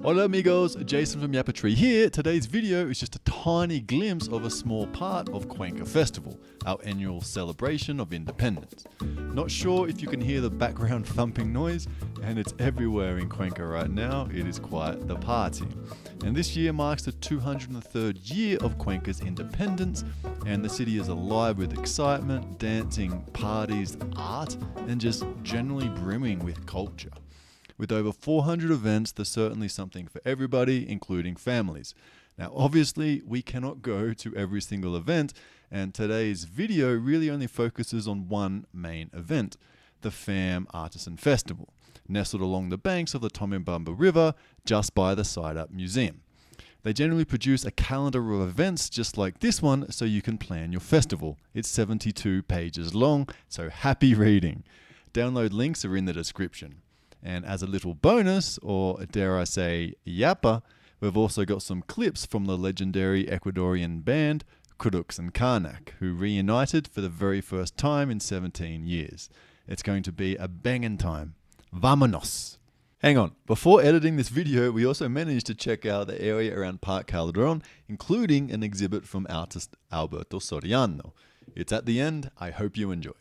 Hola amigos, Jason from YapaTree here. Today's video is just a tiny glimpse of a small part of Cuenca Festival, our annual celebration of independence. Not sure if you can hear the background thumping noise, and it's everywhere in Cuenca right now. It is quite the party. And this year marks the 203rd year of Cuenca's independence, and the city is alive with excitement, dancing, parties, art, and just generally brimming with culture. With over 400 events, there's certainly something for everybody, including families. Now, obviously, we cannot go to every single event, and today's video really only focuses on one main event, the FAAM Artisan Festival, nestled along the banks of the Tomebamba River, just by the Side Up Museum. They generally produce a calendar of events just like this one, so you can plan your festival. It's 72 pages long, so happy reading. Download links are in the description. And as a little bonus, or dare I say, yapa, we've also got some clips from the legendary Ecuadorian band Cruks and Karnak, who reunited for the very first time in 17 years. It's going to be a bangin' time. Vámonos! Hang on, before editing this video, we also managed to check out the area around Parque Calderon, including an exhibit from artist Alberto Soriano. It's at the end. I hope you enjoy.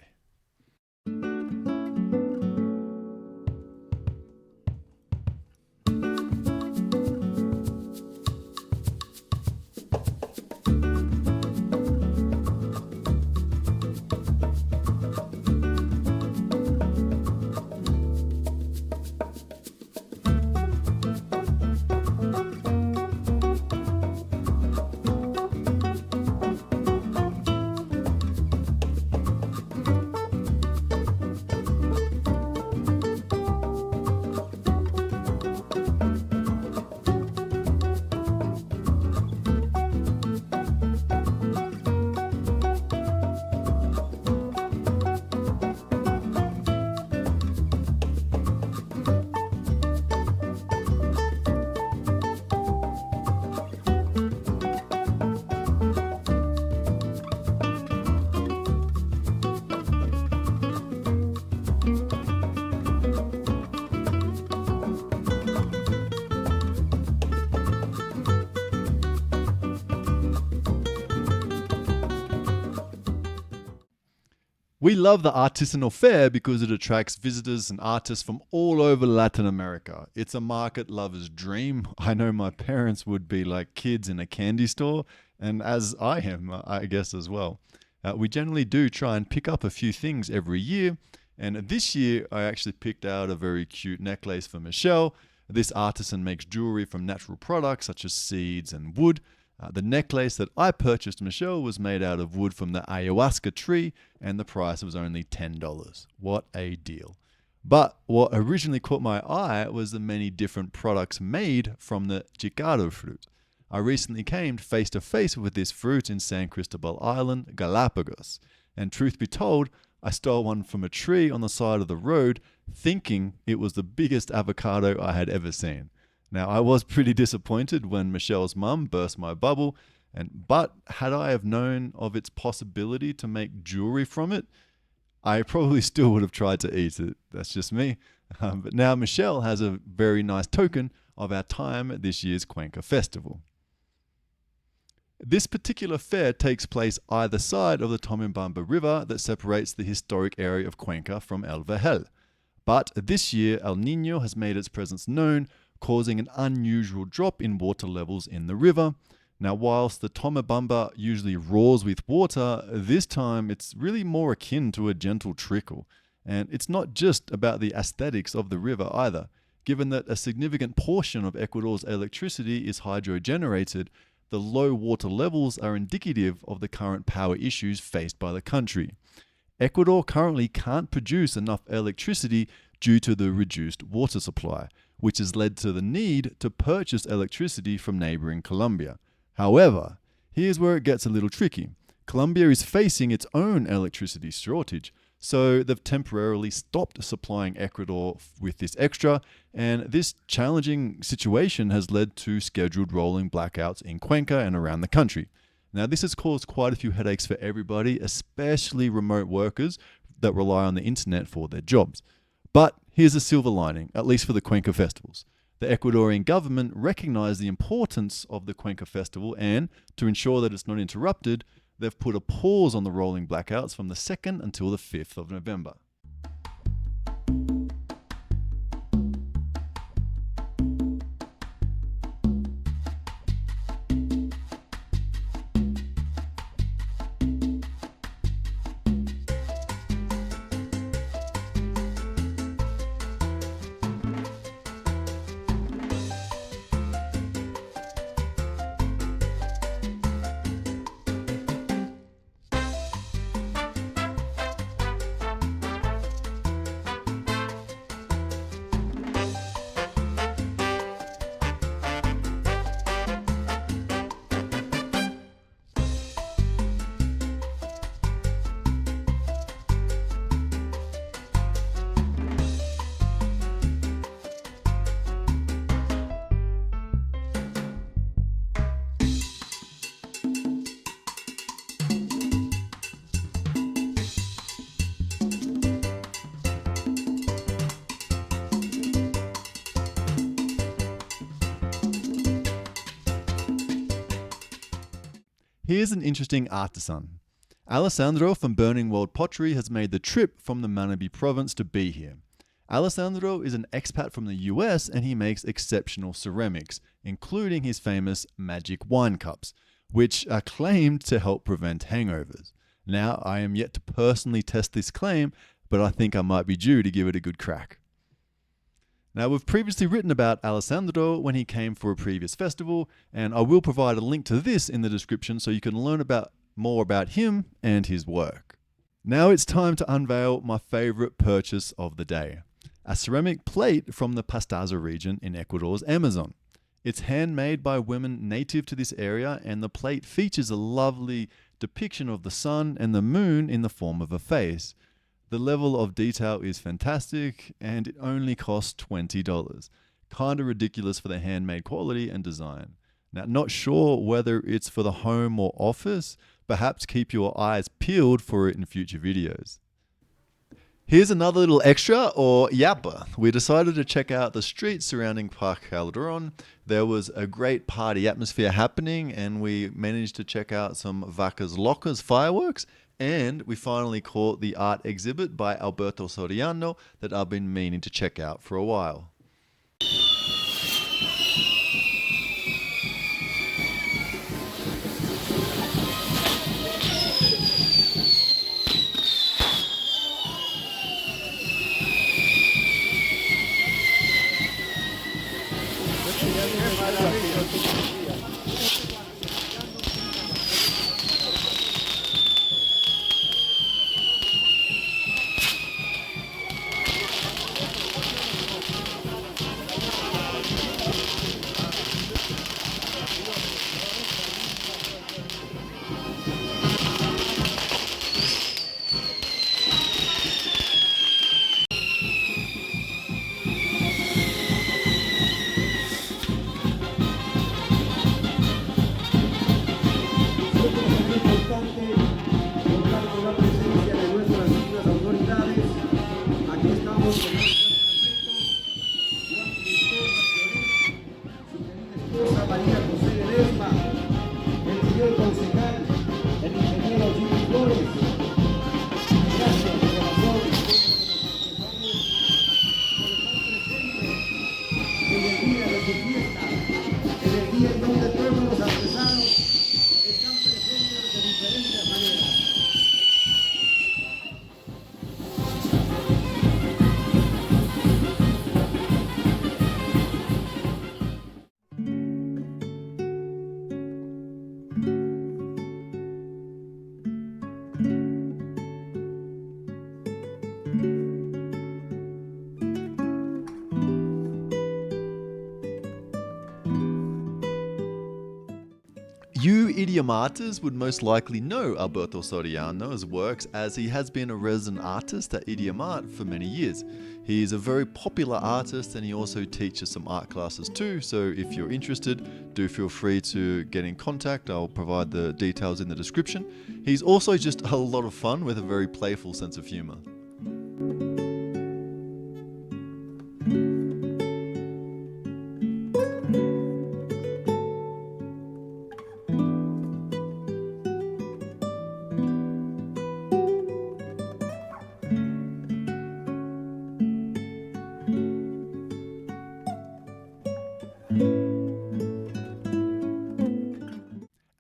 We love the artisanal fair because it attracts visitors and artists from all over Latin America. It's a market lover's dream. I know my parents would be like kids in a candy store, and as I am, I guess as well. We generally do try and pick up a few things every year, and this year I actually picked out a very cute necklace for Michelle. This artisan makes jewelry from natural products such as seeds and wood. The necklace that I purchased Michelle was made out of wood from the ayahuasca tree, and the price was only $10. What a deal. But what originally caught my eye was the many different products made from the chicaro fruit. I recently came face to face with this fruit in San Cristobal Island, Galapagos. And truth be told, I stole one from a tree on the side of the road, thinking it was the biggest avocado I had ever seen. Now, I was pretty disappointed when Michelle's mum burst my bubble, but had I have known of its possibility to make jewelry from it, I probably still would have tried to eat it. That's just me. But now Michelle has a very nice token of our time at this year's Cuenca Festival. This particular fair takes place either side of the Tomebamba River that separates the historic area of Cuenca from El Vergel. But this year, El Nino has made its presence known, causing an unusual drop in water levels in the river. Now, whilst the Tomebamba usually roars with water, this time it's really more akin to a gentle trickle. And it's not just about the aesthetics of the river either. Given that a significant portion of Ecuador's electricity is hydro-generated, the low water levels are indicative of the current power issues faced by the country. Ecuador currently can't produce enough electricity due to the reduced water supply, which has led to the need to purchase electricity from neighboring Colombia. However, here's where it gets a little tricky. Colombia is facing its own electricity shortage, so they've temporarily stopped supplying Ecuador with this extra, and this challenging situation has led to scheduled rolling blackouts in Cuenca and around the country. Now, this has caused quite a few headaches for everybody, especially remote workers that rely on the internet for their jobs. But here's a silver lining, at least for the Cuenca festivals. The Ecuadorian government recognized the importance of the Cuenca Festival, and to ensure that it's not interrupted, they've put a pause on the rolling blackouts from the 2nd until the 5th of November. Here's an interesting artisan. Alessandro from Burning World Pottery has made the trip from the Manabí province to be here. Alessandro is an expat from the US and he makes exceptional ceramics, including his famous magic wine cups, which are claimed to help prevent hangovers. Now, I am yet to personally test this claim, but I think I might be due to give it a good crack. Now, we've previously written about Alessandro when he came for a previous festival, and I will provide a link to this in the description so you can learn more about him and his work. Now it's time to unveil my favorite purchase of the day, a ceramic plate from the Pastaza region in Ecuador's Amazon. It's handmade by women native to this area, and the plate features a lovely depiction of the sun and the moon in the form of a face. The level of detail is fantastic, and it only costs $20. Kinda ridiculous for the handmade quality and design. Now, not sure whether it's for the home or office. Perhaps keep your eyes peeled for it in future videos. Here's another little extra, or yapa. We decided to check out the streets surrounding Parque Calderón. There was a great party atmosphere happening, and we managed to check out some vacas locas fireworks. And we finally caught the art exhibit by Alberto Soriano that I've been meaning to check out for a while. You idiomaters would most likely know Alberto Soriano's works, as he has been a resident artist at Idiomart for many years. He is a very popular artist, and he also teaches some art classes too, so if you're interested, do feel free to get in contact. I'll provide the details in the description. He's also just a lot of fun with a very playful sense of humor.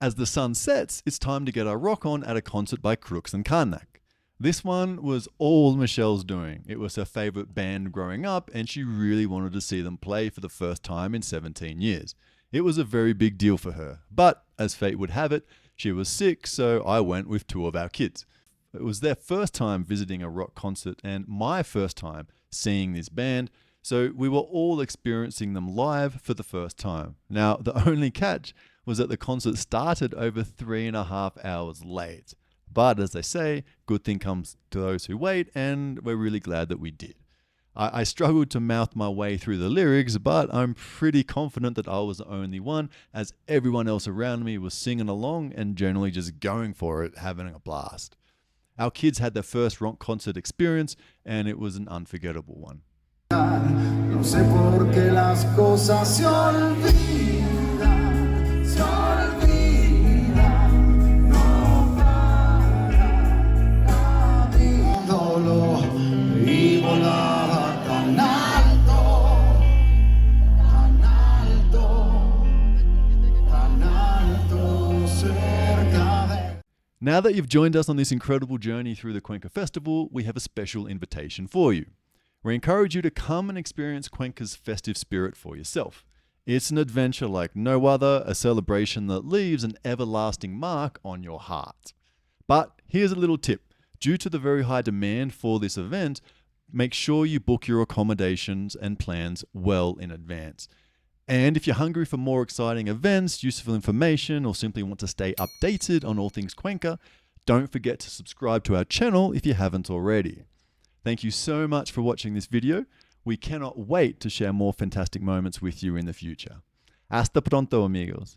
As the sun sets, it's time to get our rock on at a concert by Cruks and Karnak. This one was all Michelle's doing. It was her favourite band growing up, and she really wanted to see them play for the first time in 17 years. It was a very big deal for her, but as fate would have it, she was sick, so I went with 2 of our kids. It was their first time visiting a rock concert and my first time seeing this band, so we were all experiencing them live for the first time. Now, the only catch was that the concert started over 3.5 hours late. But as they say, good thing comes to those who wait, and we're really glad that we did. I struggled to mouth my way through the lyrics, but I'm pretty confident that I was the only one, as everyone else around me was singing along and generally just going for it, having a blast. Our kids had their first rock concert experience, and it was an unforgettable one. No sé por qué las cosas se olvidan, se olvidan, no para la vida. Solo y volaba tan alto, tan alto, tan alto cerca de. Now that you've joined us on this incredible journey through the Cuenca Festival, we have a special invitation for you. We encourage you to come and experience Cuenca's festive spirit for yourself. It's an adventure like no other, a celebration that leaves an everlasting mark on your heart. But here's a little tip. Due to the very high demand for this event, make sure you book your accommodations and plans well in advance. And if you're hungry for more exciting events, useful information, or simply want to stay updated on all things Cuenca, don't forget to subscribe to our channel if you haven't already. Thank you so much for watching this video. We cannot wait to share more fantastic moments with you in the future. Hasta pronto, amigos.